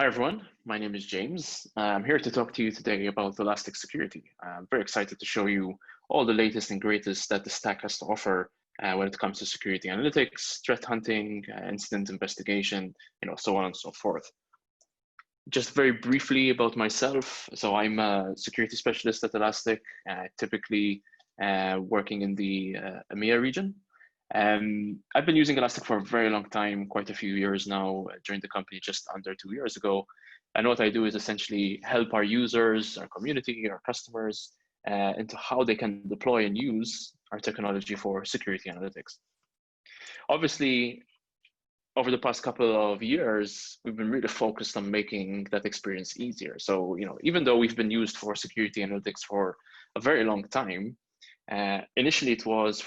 Hi everyone, my name is James. I'm here to talk to you today about Elastic Security. I'm very excited to show you all the latest and greatest that the stack has to offer when it comes to security analytics, threat hunting, incident investigation, so on and so forth. Just very briefly about myself. So I'm a security specialist at Elastic, typically working in the EMEA region. I've been using Elastic for a very long time, quite a few years now. Joined the company just under 2 years ago. And what I do is essentially help our users, our community, our customers into how they can deploy and use our technology for security analytics. Obviously, over the past couple of years, we've been really focused on making that experience easier. So, even though we've been used for security analytics for a very long time, initially it was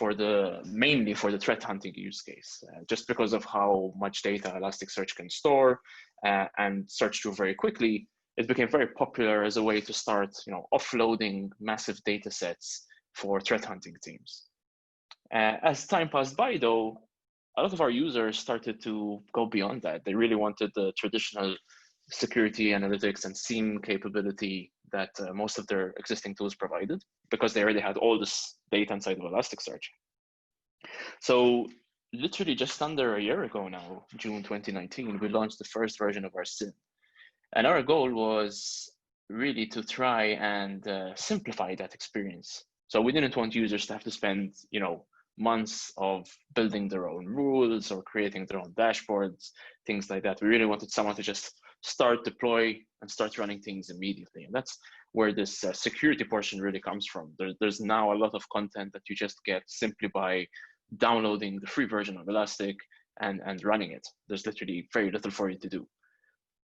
mainly for the threat hunting use case, just because of how much data Elasticsearch can store and search through very quickly. It became very popular as a way to start, offloading massive data sets for threat hunting teams. As time passed by, though, a lot of our users started to go beyond that. They really wanted the traditional security analytics and SIEM capability that most of their existing tools provided, because they already had all this data inside of Elasticsearch. So literally just under a year ago now, June 2019, we launched the first version of our Synth. And our goal was really to try and simplify that experience. So we didn't want users to have to spend, months of building their own rules or creating their own dashboards, things like that. We really wanted someone to just start, deploy, and start running things immediately. And that's where this security portion really comes from. There's now a lot of content that you just get simply by downloading the free version of Elastic and running it. There's literally very little for you to do.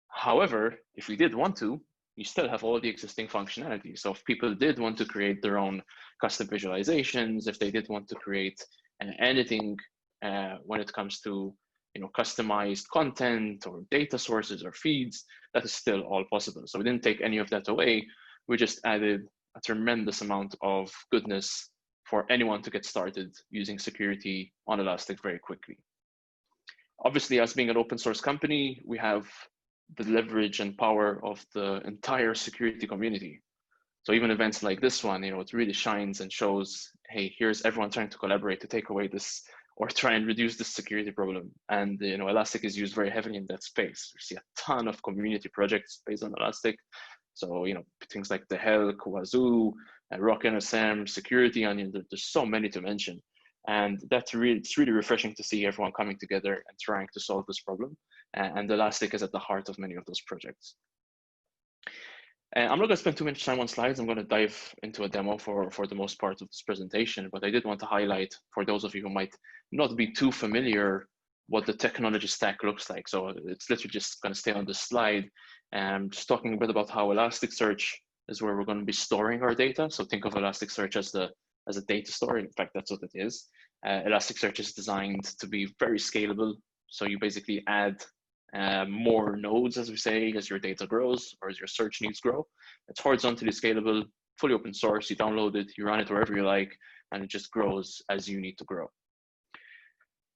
However, if we did want to, you still have all the existing functionality. So if people did want to create their own custom visualizations, if they did want to create anything when it comes to customized content or data sources or feeds, that is still all possible. So we didn't take any of that away. We just added a tremendous amount of goodness for anyone to get started using security on Elastic very quickly. Obviously, as being an open source company, we have the leverage and power of the entire security community. So even events like this one, it really shines and shows, hey, here's everyone trying to collaborate to take away this or try and reduce this security problem. And Elastic is used very heavily in that space. We see a ton of community projects based on Elastic. So things like the Helk, Wazoo, Rock NSM, Security Onion. There's so many to mention. And it's really refreshing to see everyone coming together and trying to solve this problem. And Elastic is at the heart of many of those projects. I'm not going to spend too much time on slides. I'm going to dive into a demo for the most part of this presentation, but I did want to highlight for those of you who might not be too familiar what the technology stack looks like. So it's literally just going to stay on this slide. Just talking a bit about how Elasticsearch is where we're going to be storing our data. So think of Elasticsearch as a data store. In fact, that's what it is. Elasticsearch is designed to be very scalable. So you basically add more nodes, as we say, as your data grows or as your search needs grow. It's horizontally scalable, fully open source. You download it, you run it wherever you like, and it just grows as you need to grow.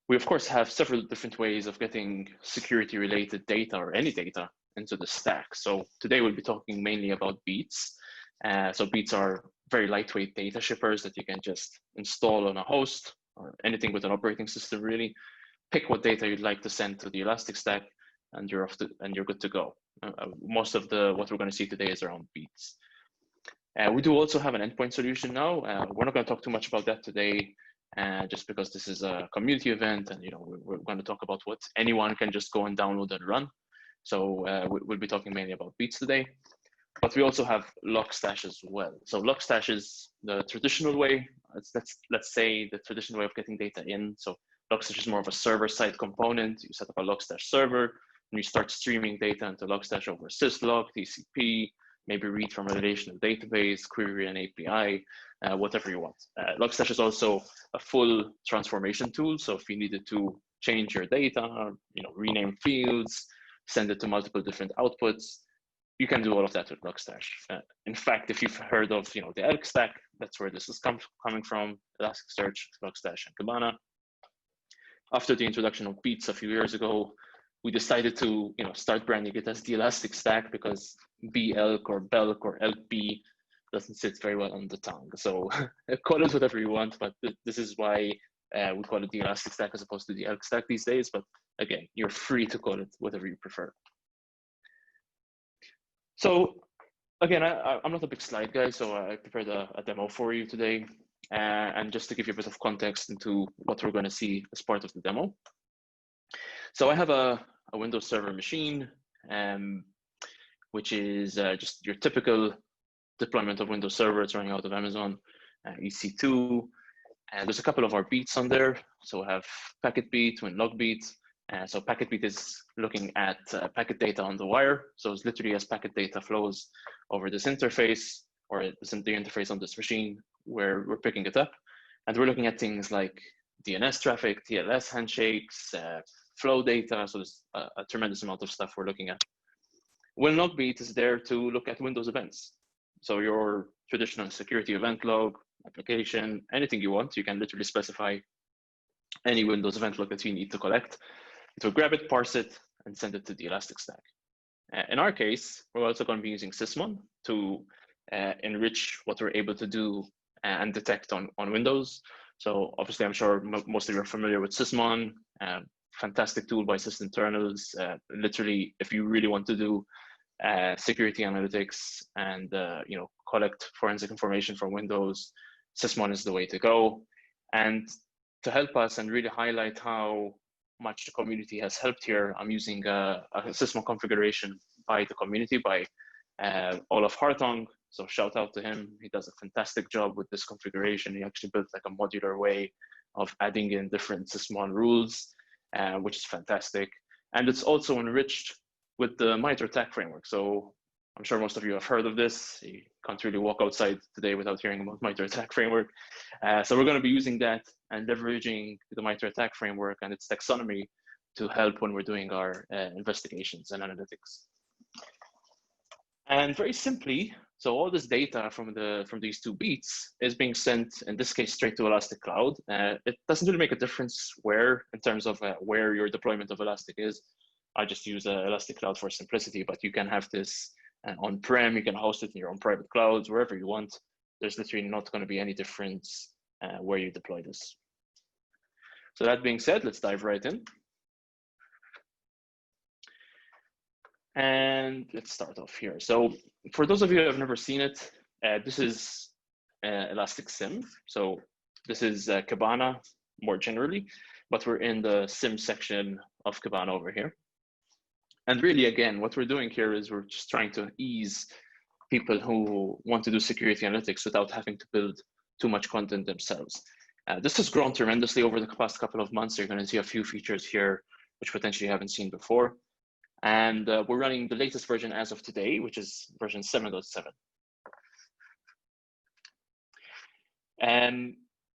We, of course, have several different ways of getting security-related data or any data into the stack. So today we'll be talking mainly about beats. So beats are very lightweight data shippers that you can just install on a host or anything with an operating system, really. Pick what data you'd like to send to the Elastic Stack, and you're good to go. Most of what we're going to see today is around beats. We do also have an endpoint solution now. We're not going to talk too much about that today, just because this is a community event, and we're going to talk about what anyone can just go and download and run. So we'll be talking mainly about beats today. But we also have Logstash as well. So Logstash is the traditional way. Let's say the traditional way of getting data in. So Logstash is more of a server-side component. You set up a Logstash server, and you start streaming data into Logstash over syslog, TCP, maybe read from a relational database, query an API, whatever you want. Logstash is also a full transformation tool. So if you needed to change your data, rename fields, send it to multiple different outputs, you can do all of that with Logstash. In fact, if you've heard of the Elk stack, that's where this is coming from: Elasticsearch, Logstash, and Kibana. After the introduction of Beats a few years ago, we decided to start branding it as the Elastic Stack because BELK or BELK or LP doesn't sit very well on the tongue. So call it whatever you want, but this is why we call it the Elastic Stack as opposed to the ELK Stack these days. But again, you're free to call it whatever you prefer. So again, I'm not a big slide guy, so I prepared a demo for you today. And just to give you a bit of context into what we're going to see as part of the demo. So I have a Windows Server machine, which is just your typical deployment of Windows Server. It's running out of Amazon EC2. And there's a couple of our beats on there. So we have packet beat, log beat. So packet beat is looking at packet data on the wire. So it's literally as packet data flows over this interface or the interface on this machine where we're picking it up. And we're looking at things like DNS traffic, TLS handshakes, flow data. So there's a tremendous amount of stuff we're looking at. Log beat is there to look at Windows events. So your traditional security event log, application, anything you want, you can literally specify any Windows event log that you need to collect. It will grab it, parse it, and send it to the Elastic Stack. In our case, we're also going to be using Sysmon to enrich what we're able to do and detect on Windows. So obviously, I'm sure most of you are familiar with Sysmon, fantastic tool by sysinternals. Literally, if you really want to do security analytics and collect forensic information from Windows, Sysmon is the way to go. And to help us and really highlight how much the community has helped here, I'm using a Sysmon configuration by the community, by Olaf Hartong. So shout out to him. He does a fantastic job with this configuration. He actually built like a modular way of adding in different Sysmon rules, which is fantastic. And it's also enriched with the MITRE ATT&CK framework. So I'm sure most of you have heard of this. You can't really walk outside today without hearing about MITRE ATT&CK framework. So we're going to be using that and leveraging the MITRE ATT&CK framework and its taxonomy to help when we're doing our investigations and analytics. And very simply, so all this data from these two beats is being sent, in this case, straight to Elastic Cloud. It doesn't really make a difference where, in terms of where your deployment of Elastic is. I just use Elastic Cloud for simplicity, but you can have this on-prem, you can host it in your own private clouds, wherever you want. There's literally not going to be any difference where you deploy this. So that being said, let's dive right in. And let's start off here. So for those of you who have never seen it, this is Elastic SIEM. So this is Kibana more generally, but we're in the SIEM section of Kibana over here. And really, again, what we're doing here is we're just trying to ease people who want to do security analytics without having to build too much content themselves. This has grown tremendously over the past couple of months. You're going to see a few features here which potentially you haven't seen before. And we're running the latest version as of today, which is version 7.7. And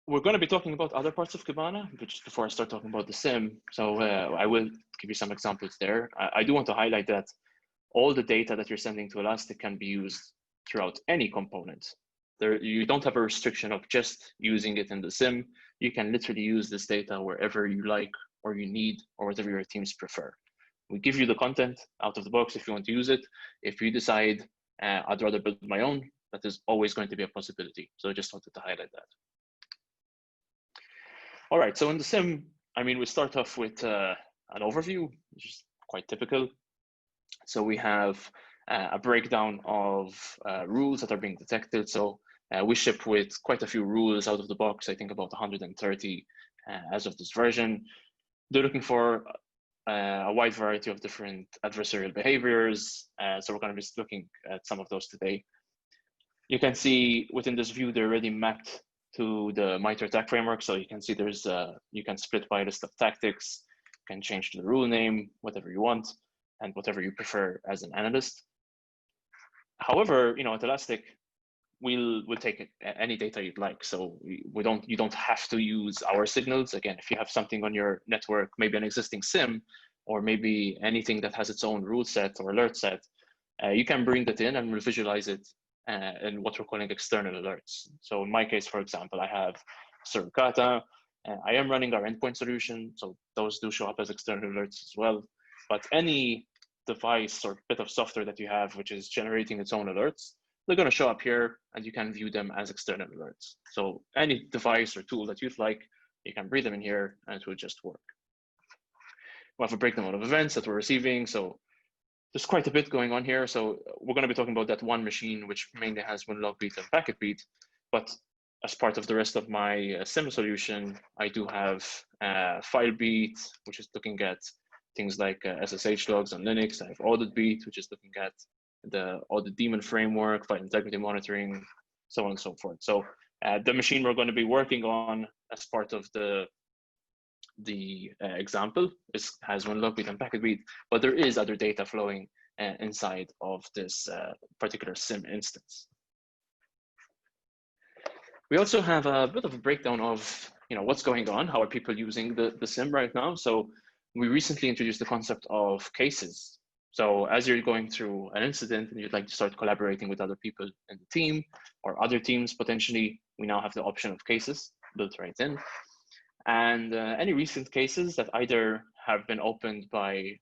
we're going to be talking about other parts of Kibana, but just before I start talking about the SIEM, so I will give you some examples there. I do want to highlight that all the data that you're sending to Elastic can be used throughout any component. You don't have a restriction of just using it in the SIEM. You can literally use this data wherever you like or you need or whatever your teams prefer. We give you the content out of the box if you want to use it. If you decide I'd rather build my own, that is always going to be a possibility. So I just wanted to highlight that. All right, so in the SIEM, I mean, we start off with an overview, which is quite typical. So we have a breakdown of rules that are being detected. So we ship with quite a few rules out of the box, I think about 130 as of this version. They're looking for a wide variety of different adversarial behaviors. So we're going to be looking at some of those today. You can see within this view, they're already mapped to the MITRE ATT&CK framework. So you can see there's you can split by a list of tactics, you can change the rule name, whatever you want, and whatever you prefer as an analyst. However, at Elastic, we'll take any data you'd like. So you don't have to use our signals. Again, if you have something on your network, maybe an existing SIEM, or maybe anything that has its own rule set or alert set, you can bring that in and we'll visualize it in what we're calling external alerts. So in my case, for example, I have Suricata. I am running our endpoint solution, so those do show up as external alerts as well. But any device or bit of software that you have, which is generating its own alerts, they're going to show up here and you can view them as external alerts. So any device or tool that you'd like, you can bring them in here and it will just work. We have a breakdown of events that we're receiving. So there's quite a bit going on here. So we're going to be talking about that one machine, which mainly has WinLogBeat and PacketBeat. But as part of the rest of my SIEM solution, I do have FileBeat, which is looking at things like SSH logs on Linux. I have AuditBeat, which is looking at the audit daemon framework, file integrity monitoring, so on and so forth. So the machine we're going to be working on as part of the example has WinLogBeat and PacketBeat, but there is other data flowing inside of this particular SIEM instance. We also have a bit of a breakdown of what's going on, how are people using the SIEM right now. So we recently introduced the concept of cases. So as you're going through an incident and you'd like to start collaborating with other people in the team or other teams potentially, we now have the option of cases built right in. And any recent cases that either have been opened by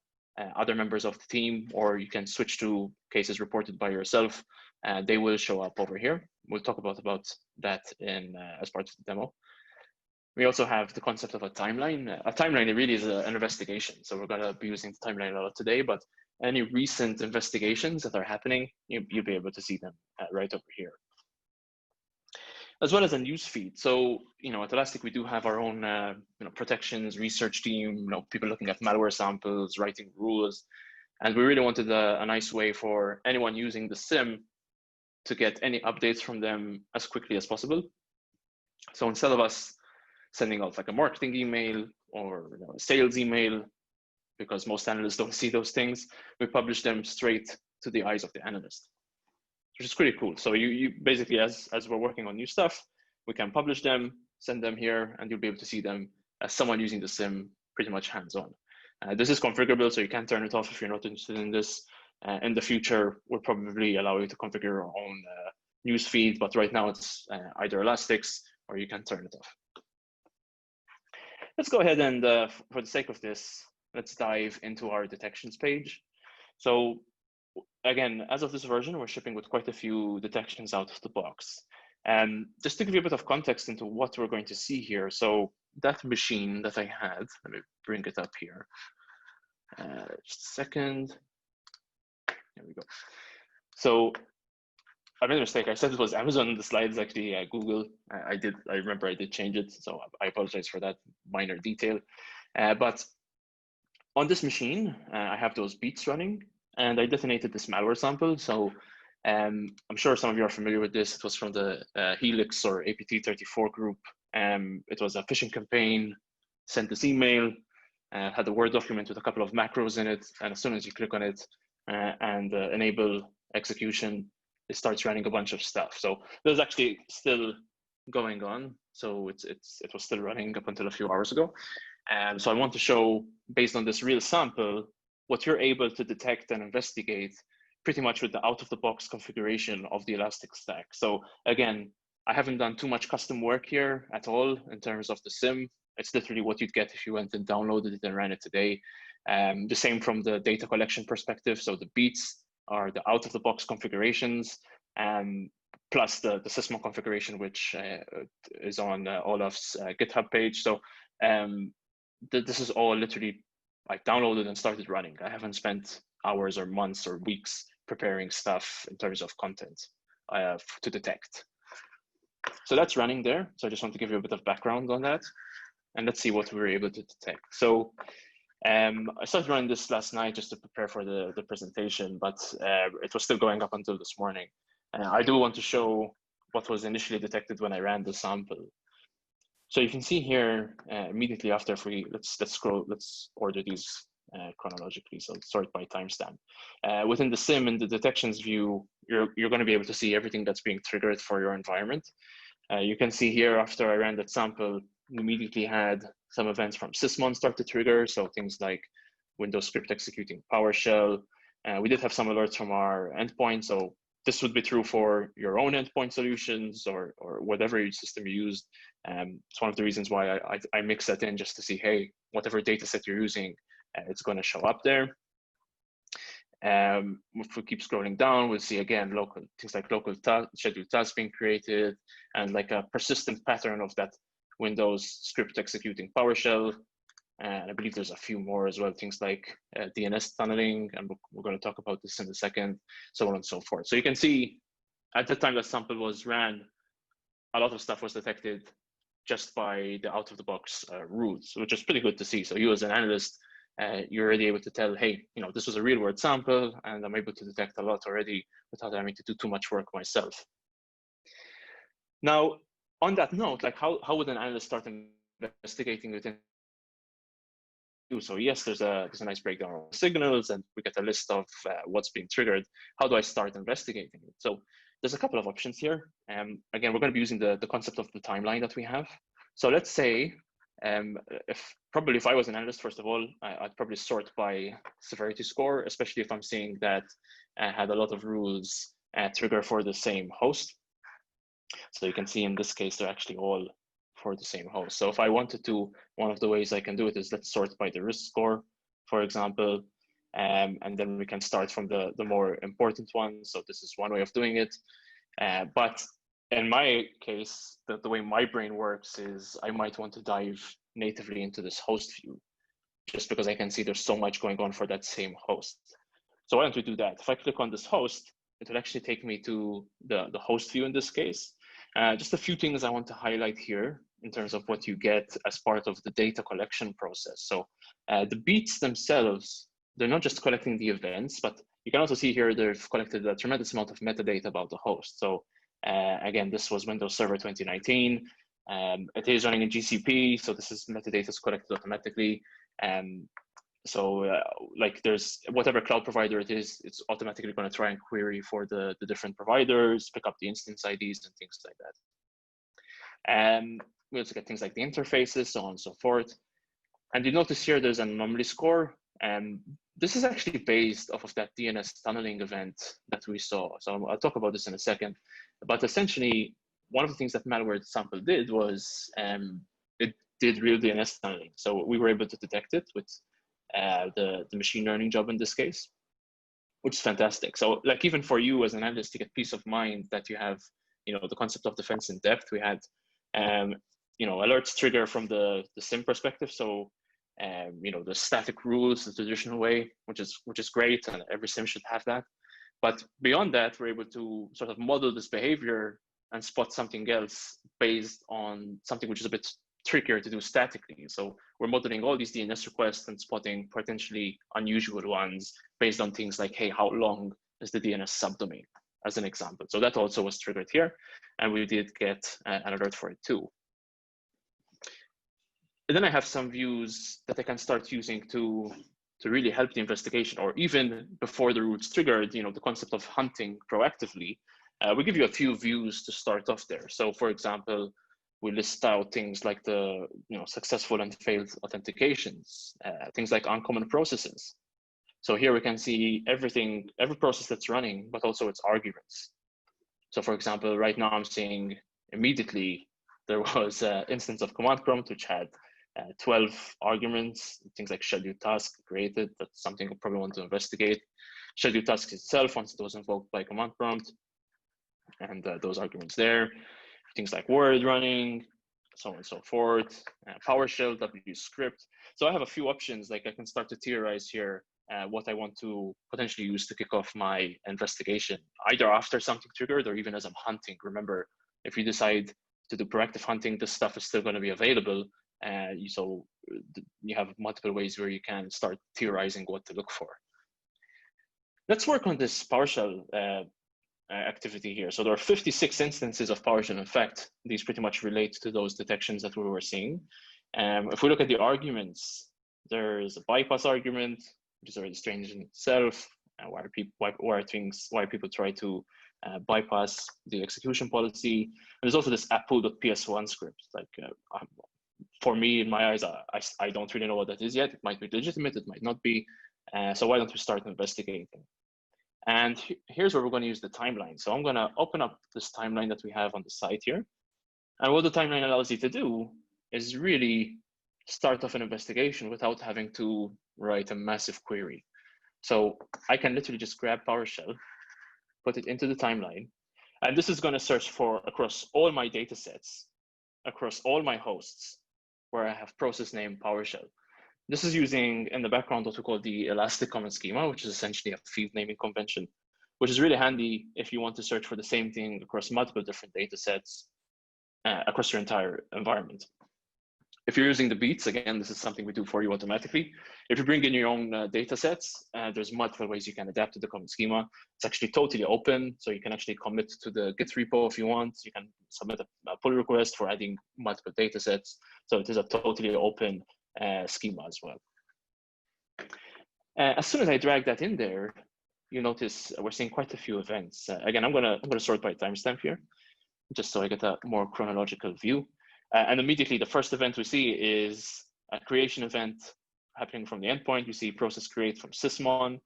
other members of the team, or you can switch to cases reported by yourself, they will show up over here. We'll talk about that in as part of the demo. We also have the concept of a timeline. A timeline really is an investigation. So we're gonna be using the timeline a lot today, but any recent investigations that are happening, you'll be able to see them right over here. As well as a news feed. So, at Elastic, we do have our own, protections, research team, people looking at malware samples, writing rules. And we really wanted a nice way for anyone using the SIEM to get any updates from them as quickly as possible. So instead of us sending out like a marketing email or a sales email, because most analysts don't see those things, we publish them straight to the eyes of the analyst, which is pretty cool. So you basically, as we're working on new stuff, we can publish them, send them here, and you'll be able to see them as someone using the SIEM pretty much hands-on. This is configurable, so you can turn it off if you're not interested in this. In the future, we'll probably allow you to configure your own news feed, but right now it's either Elastic's or you can turn it off. Let's go ahead and, for the sake of this, let's dive into our detections page. So again, as of this version, we're shipping with quite a few detections out of the box. And just to give you a bit of context into what we're going to see here. So that machine that I had, let me bring it up here. Just a second. There we go. So I made a mistake. I said it was Amazon in the slides, actually Google. I remember I did change it. So I apologize for that minor detail. But on this machine, I have those beats running. And I detonated this malware sample. So I'm sure some of you are familiar with this. It was from the Helix or APT34 group. It was a phishing campaign, sent this email, had a Word document with a couple of macros in it. And as soon as you click on it and enable execution, it starts running a bunch of stuff. So there's actually still going on. So it was still running up until a few hours ago. So I want to show, based on this real sample, what you're able to detect and investigate pretty much with the out-of-the-box configuration of the Elastic Stack. So again, I haven't done too much custom work here at all in terms of the SIEM. It's literally what you'd get if you went and downloaded it and ran it today. The same from the data collection perspective. So the beats are the out-of-the-box configurations, plus the Sysmo configuration, which is on Olaf's GitHub page. So this is all literally I downloaded and started running. I haven't spent hours or months or weeks preparing stuff in terms of content to detect. So that's running there. So I just want to give you a bit of background on that. And let's see what we were able to detect. So I started running this last night just to prepare for the presentation, but it was still going up until this morning. I do want to show what was initially detected when I ran the sample. So you can see here immediately after, if we let's scroll, let's order these chronologically. So sort by timestamp. Within the SIEM in the detections view, you're going to be able to see everything that's being triggered for your environment. You can see here after I ran that sample, we immediately had some events from Sysmon start to trigger. So things like Windows script executing PowerShell. We did have some alerts from our endpoint. So this would be true for your own endpoint solutions or whatever system you used. It's one of the reasons why I mix that in just to see, hey, whatever data set you're using, it's going to show up there. If we keep scrolling down, we'll see again local things like local scheduled tasks being created, and like a persistent pattern of that Windows script executing PowerShell. And I believe there's a few more as well, things like DNS tunneling, and we're going to talk about this in a second, so on and so forth. So you can see at the time that sample was ran, a lot of stuff was detected just by the out-of-the-box rules, which is pretty good to see. So you as an analyst, you're already able to tell, hey, this was a real-world sample, and I'm able to detect a lot already without having to do too much work myself. Now, on that note, like how would an analyst start investigating within? So yes, there's a nice breakdown of signals, and we get a list of what's being triggered. How do I start investigating it? So there's a couple of options here. Again, we're going to be using the concept of the timeline that we have. So let's say, if I was an analyst, first of all, I'd probably sort by severity score, especially if I'm seeing that I had a lot of rules trigger for the same host. So you can see in this case, they're actually all for the same host. So if I wanted to, one of the ways I can do it is let's sort by the risk score, for example, and then we can start from the more important ones. So this is one way of doing it. But in my case, the way my brain works is I might want to dive natively into this host view, just because I can see there's so much going on for that same host. So why don't we do that? If I click on this host, it will actually take me to the host view in this case. Just a few things I want to highlight here in terms of what you get as part of the data collection process. So the beats themselves, they're not just collecting the events, but you can also see here they've collected a tremendous amount of metadata about the host. So again, this was Windows Server 2019. It is running in GCP, so this is metadata is collected automatically. So like there's whatever cloud provider it is, it's automatically going to try and query for the different providers, pick up the instance IDs and things like that. We also get things like the interfaces, so on and so forth. And you notice here there's an anomaly score. This is actually based off of that DNS tunneling event that we saw. So I'll talk about this in a second. But essentially, one of the things that malware sample did was it did real DNS tunneling. So we were able to detect it with the machine learning job in this case, which is fantastic. So like even for you as an analyst to get peace of mind that you have, the concept of defense in depth, we had, alerts trigger from the SIEM perspective. So, the static rules, the traditional way, which is great, and every SIEM should have that. But beyond that, we're able to sort of model this behavior and spot something else based on something which is a bit trickier to do statically. So we're modeling all these DNS requests and spotting potentially unusual ones based on things like, hey, how long is the DNS subdomain, as an example. So that also was triggered here, and we did get an alert for it too. And then I have some views that I can start using to really help the investigation, or even before the root's triggered, the concept of hunting proactively. We give you a few views to start off there. So for example, we list out things like the successful and failed authentications, things like uncommon processes. So here we can see every process that's running, but also its arguments. So for example, right now I'm seeing immediately there was an instance of command prompt which had 12 arguments, things like scheduled task created. That's something I probably want to investigate. Scheduled task itself, once it was invoked by command prompt, and those arguments there. Things like word running, so on and so forth, PowerShell, W script. So I have a few options, like I can start to theorize here what I want to potentially use to kick off my investigation, either after something triggered or even as I'm hunting. Remember, if you decide to do proactive hunting, this stuff is still going to be available. So you have multiple ways where you can start theorizing what to look for. Let's work on this PowerShell activity here. So there are 56 instances of PowerShell. In fact, these pretty much relate to those detections that we were seeing. If we look at the arguments, there's a bypass argument, which is already strange in itself. Why people try to bypass the execution policy. And there's also this apple.ps1 script. Like for me, in my eyes, I don't really know what that is yet. It might be legitimate, it might not be. So why don't we start investigating? And here's where we're going to use the timeline. So I'm going to open up this timeline that we have on the site here. And what the timeline allows you to do is really start off an investigation without having to write a massive query. So I can literally just grab PowerShell, put it into the timeline, and this is going to search for across all my data sets, across all my hosts, where I have process name PowerShell. This is using in the background what we call the elastic comment schema, which is essentially a field naming convention, which is really handy if you want to search for the same thing across multiple different data sets across your entire environment. If you're using the beats, again, this is something we do for you automatically. If you bring in your own data sets, there's multiple ways you can adapt to the comment schema. It's actually totally open, so you can actually commit to the Git repo if you want. You can submit a pull request for adding multiple data sets. So it is a totally open schema as well. As soon as I drag that in there, you notice we're seeing quite a few events. Again, I'm gonna sort by timestamp here, just so I get a more chronological view. And immediately the first event we see is a creation event happening from the endpoint. We see process create from sysmon.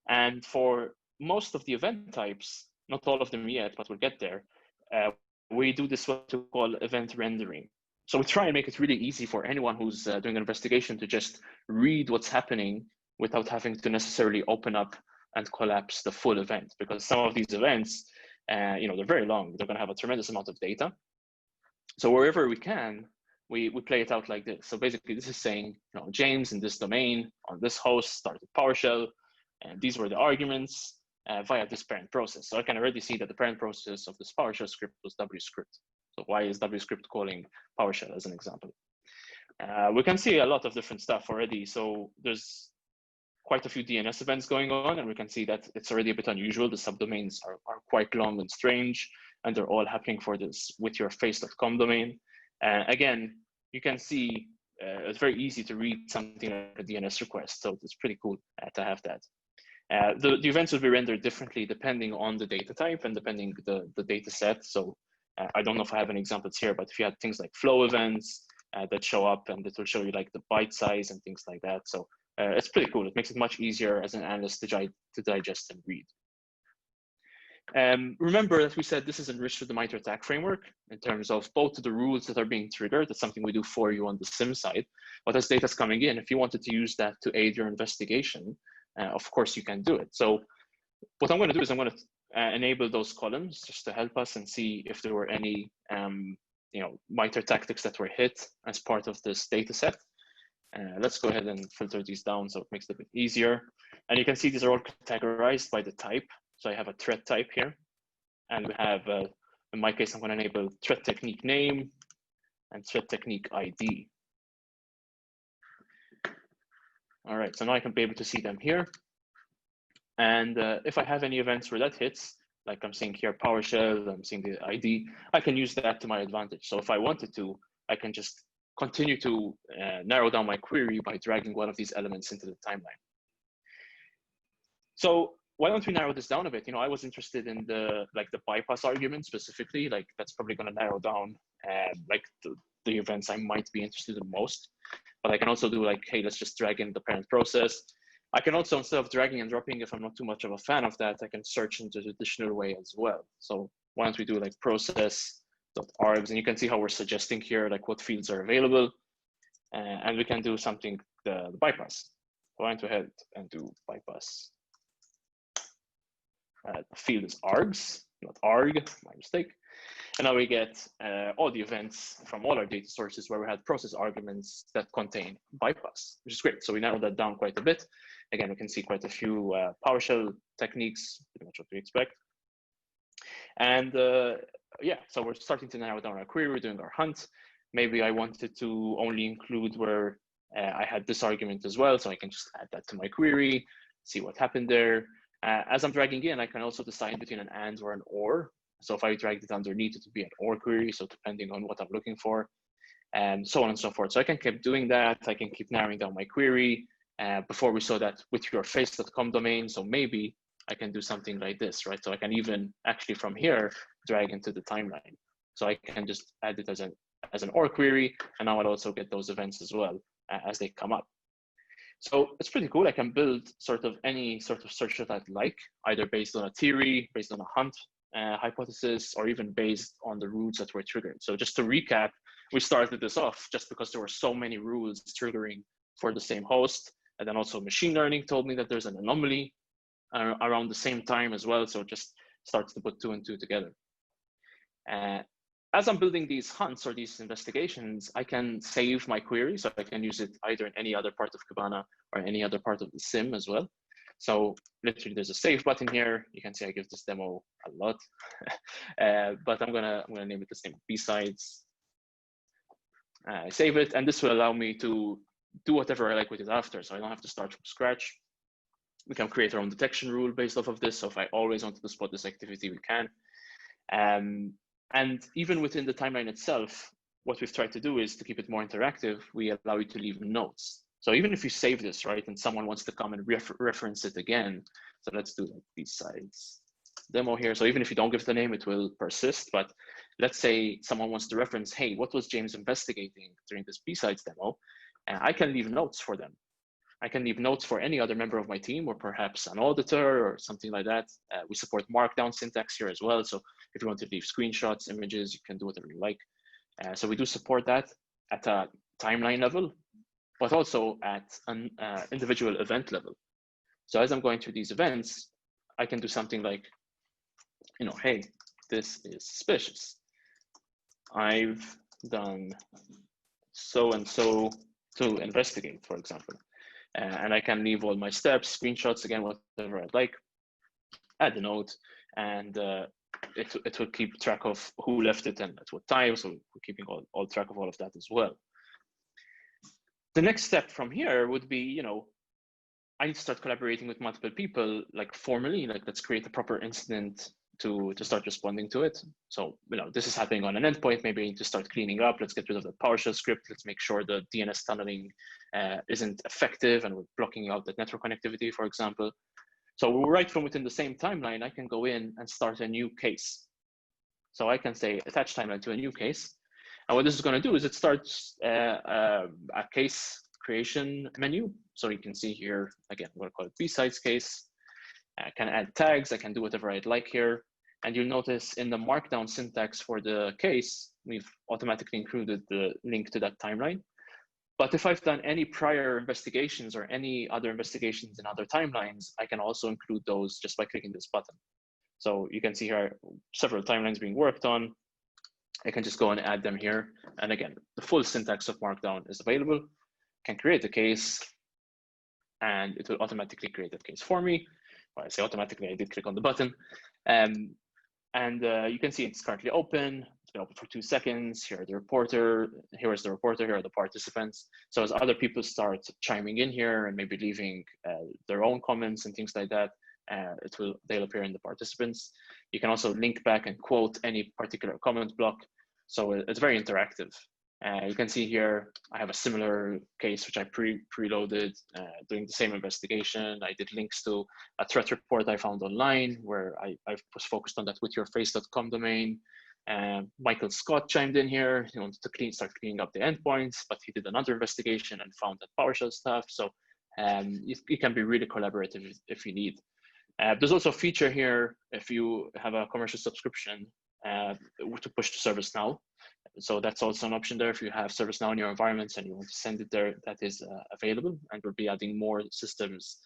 And for most of the event types, not all of them yet, but we'll get there, we do this what we call event rendering. So we try and make it really easy for anyone who's doing an investigation to just read what's happening without having to necessarily open up and collapse the full event, because some of these events, they're very long. They're going to have a tremendous amount of data. So wherever we can, we play it out like this. So basically, this is saying, James in this domain on this host started PowerShell, and these were the arguments via this parent process. So I can already see that the parent process of this PowerShell script was wscript. So why is wscript calling PowerShell as an example? We can see a lot of different stuff already. So there's quite a few DNS events going on, and we can see that it's already a bit unusual. The subdomains are quite long and strange, and they're all happening for this with your face.com domain. Again, you can see it's very easy to read something like a DNS request, so it's pretty cool to have that. The events will be rendered differently depending on the data type and depending the data set. So I don't know if I have any examples here, but if you had things like flow events that show up, and it will show you like the byte size and things like that. So it's pretty cool. It makes it much easier as an analyst to digest and read. Remember that we said this is enriched with the MITRE ATT&CK framework in terms of both the rules that are being triggered. That's something we do for you on the SIEM side. But as data's coming in, if you wanted to use that to aid your investigation, of course you can do it. So what I'm going to do is I'm going to enable those columns just to help us and see if there were any MITRE tactics that were hit as part of this data set. Let's go ahead and filter these down so it makes it a bit easier. And you can see these are all categorized by the type. So I have a threat type here, and we have, in my case, I'm going to enable threat technique name and threat technique ID. All right, so now I can be able to see them here. And if I have any events where that hits, like I'm seeing here PowerShell, I'm seeing the ID, I can use that to my advantage. So if I wanted to, I can just continue to narrow down my query by dragging one of these elements into the timeline. So why don't we narrow this down a bit? I was interested in the bypass argument specifically. Like that's probably going to narrow down the events I might be interested in most. But I can also do like, hey, let's just drag in the parent process. I can also, instead of dragging and dropping, if I'm not too much of a fan of that, I can search in the traditional way as well. So why don't we do like process.args, and you can see how we're suggesting here like what fields are available, and we can do something the bypass. Why don't we head and do bypass? The field is args, not arg, my mistake. And now we get all the events from all our data sources where we had process arguments that contain bypass, which is great. So we narrowed that down quite a bit. Again, we can see quite a few PowerShell techniques, pretty much what we expect. And yeah, so we're starting to narrow down our query, we're doing our hunt. Maybe I wanted to only include where I had this argument as well, so I can just add that to my query, see what happened there. As I'm dragging in, I can also decide between an and or an or. So if I dragged it underneath, it would be an or query, so depending on what I'm looking for, and so on and so forth. So I can keep doing that. I can keep narrowing down my query. Before we saw that with your face.com domain, so maybe I can do something like this, right? So I can even actually from here drag into the timeline. So I can just add it as an or query, and now I'll also get those events as well as they come up. So it's pretty cool. I can build sort of any sort of search that I'd like, either based on a theory, based on a hunt hypothesis, or even based on the rules that were triggered. So just to recap, we started this off just because there were so many rules triggering for the same host. And then also machine learning told me that there's an anomaly around the same time as well. So it just starts to put 2 and 2 together. As I'm building these hunts or these investigations, I can save my query. So I can use it either in any other part of Kibana or any other part of the SIEM as well. So literally there's a save button here. You can see I give this demo a lot, but I'm gonna name it the same, B-sides. I save it, and this will allow me to do whatever I like with it after. So I don't have to start from scratch. We can create our own detection rule based off of this. So if I always wanted to spot this activity, we can. And even within the timeline itself, what we've tried to do is to keep it more interactive. We allow you to leave notes. So even if you save this, right, and someone wants to come and reference it again, so let's do like B-sides demo here. So even if you don't give the name, it will persist. But let's say someone wants to reference, hey, what was James investigating during this B-sides demo? And I can leave notes for them. I can leave notes for any other member of my team, or perhaps an auditor or something like that. We support markdown syntax here as well. So if you want to leave screenshots, images, you can do whatever you like. So we do support that at a timeline level, but also at an individual event level. So as I'm going through these events, I can do something like, you know, hey, this is suspicious. I've done so-and-so to investigate, for example. And I can leave all my steps, screenshots, again, whatever I'd like, add a note, and it will keep track of who left it and at what time. So we're keeping all track of all of that as well. The next step from here would be, you know, I need to start collaborating with multiple people, like formally, like let's create a proper incident to start responding to it. So, you know, this is happening on an endpoint. Maybe I need to start cleaning up. Let's get rid of the PowerShell script. Let's make sure the DNS tunneling isn't effective and we're blocking out the network connectivity, for example. So right from within the same timeline, I can go in and start a new case. So I can say attach timeline to a new case. And what this is going to do is it starts a case creation menu. So you can see here, again, I'm going to call it B-sides case. I can add tags. I can do whatever I'd like here. And you'll notice in the markdown syntax for the case, we've automatically included the link to that timeline. But if I've done any prior investigations or any other investigations in other timelines, I can also include those just by clicking this button. So you can see here several timelines being worked on. I can just go and add them here. And again, the full syntax of Markdown is available. I can create a case and it will automatically create that case for me. Well, I say automatically, I did click on the button. You can see it's currently open. It's been open for 2 seconds. Here is the reporter, here are the participants. So as other people start chiming in here and maybe leaving their own comments and things like that, they'll appear in the participants. You can also link back and quote any particular comment block. So it's very interactive. You can see here, I have a similar case which I preloaded doing the same investigation. I did links to a threat report I found online where I was focused on that withyourface.com domain. Michael Scott chimed in here. He wanted to start cleaning up the endpoints, but he did another investigation and found that PowerShell stuff. So it can be really collaborative if you need. There's also a feature here if you have a commercial subscription to push to ServiceNow. So that's also an option there. If you have ServiceNow in your environments and you want to send it there, that is available. And we'll be adding more systems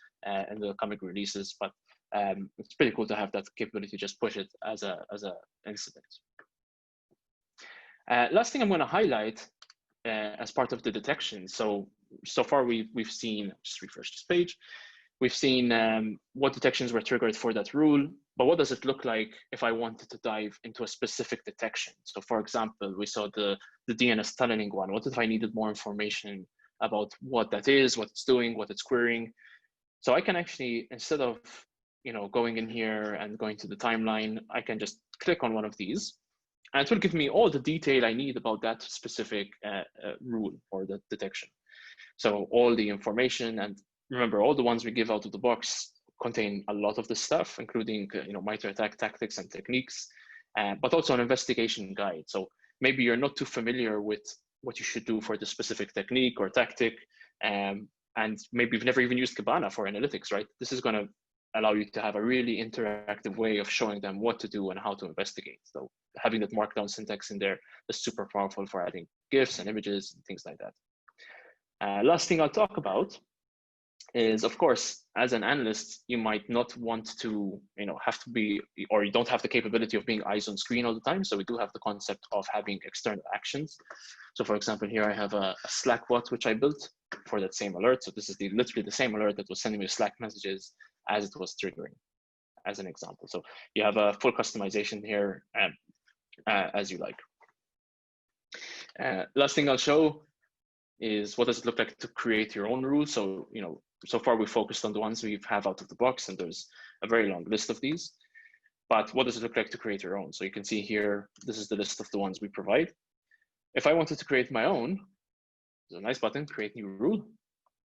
in the coming releases. But it's pretty cool to have that capability to just push it as a incident. Last thing I'm going to highlight as part of the detection. So far we've seen, just refresh this page. We've seen what detections were triggered for that rule, but what does it look like if I wanted to dive into a specific detection? So for example, we saw the DNS tunneling one. What if I needed more information about what that is, what it's doing, what it's querying? So I can actually, instead of going in here and going to the timeline, I can just click on one of these, and it will give me all the detail I need about that specific rule or the detection. So all the information, and remember, all the ones we give out of the box contain a lot of the stuff, including MITRE ATT&CK tactics and techniques, but also an investigation guide. So maybe you're not too familiar with what you should do for the specific technique or tactic, and maybe you've never even used Kibana for analytics, right? This is going to allow you to have a really interactive way of showing them what to do and how to investigate. So having that markdown syntax in there is super powerful for adding GIFs and images and things like that. Last thing I'll talk about is, of course, as an analyst, you might not want to, have to be, or you don't have the capability of being eyes on screen all the time. So we do have the concept of having external actions. So for example, here I have a Slack bot, which I built for that same alert. So this is literally the same alert that was sending me Slack messages as it was triggering, as an example. So you have a full customization here as you like. Last thing I'll show is what does it look like to create your own rules. So, so far we focused on the ones we have out of the box, and there's a very long list of these. But what does it look like to create your own? So you can see here, this is the list of the ones we provide. If I wanted to create my own, there's a nice button, create new rule.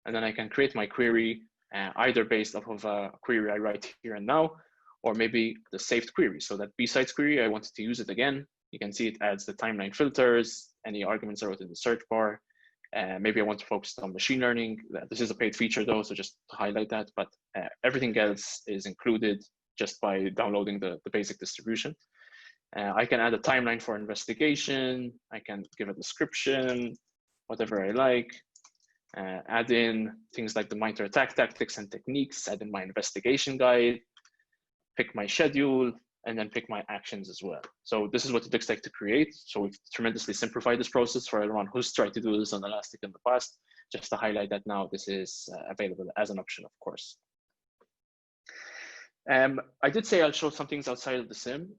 And then I can create my query either based off of a query I write here and now, or maybe the saved query. So that B-sides query, I wanted to use it again. You can see it adds the timeline filters, any arguments I wrote in the search bar. Maybe I want to focus on machine learning. This is a paid feature though, so just to highlight that, but everything else is included just by downloading the basic distribution. I can add a timeline for investigation. I can give a description, whatever I like. Add in things like the monitor attack tactics and techniques, add in my investigation guide, pick my schedule, and then pick my actions as well. So this is what it looks like to create. So we've tremendously simplified this process for everyone who's tried to do this on Elastic in the past. Just to highlight that now, this is available as an option, of course. I did say I'll show some things outside of the SIEM.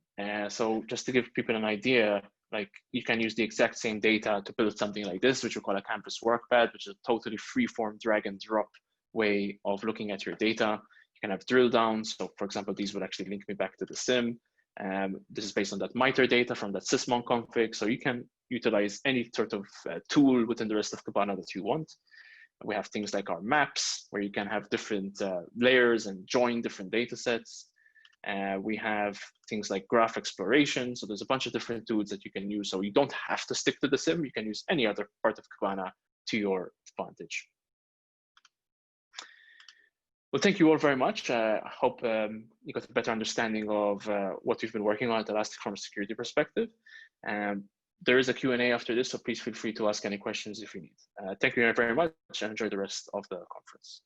So just to give people an idea, like you can use the exact same data to build something like this, which we call a campus workpad, which is a totally free-form drag and drop way of looking at your data. You can have drill downs. So for example, these would actually link me back to the SIEM. This is based on that MITRE data from that sysmon config. So you can utilize any sort of tool within the rest of Kibana that you want. We have things like our maps, where you can have different layers and join different data sets. We have things like graph exploration. So there's a bunch of different tools that you can use. So you don't have to stick to the SIEM. You can use any other part of Kibana to your advantage. Well, thank you all very much. I hope you got a better understanding of what we've been working on at Elastic from a security perspective. There is a Q&A after this, so please feel free to ask any questions if you need. Thank you very much, and enjoy the rest of the conference.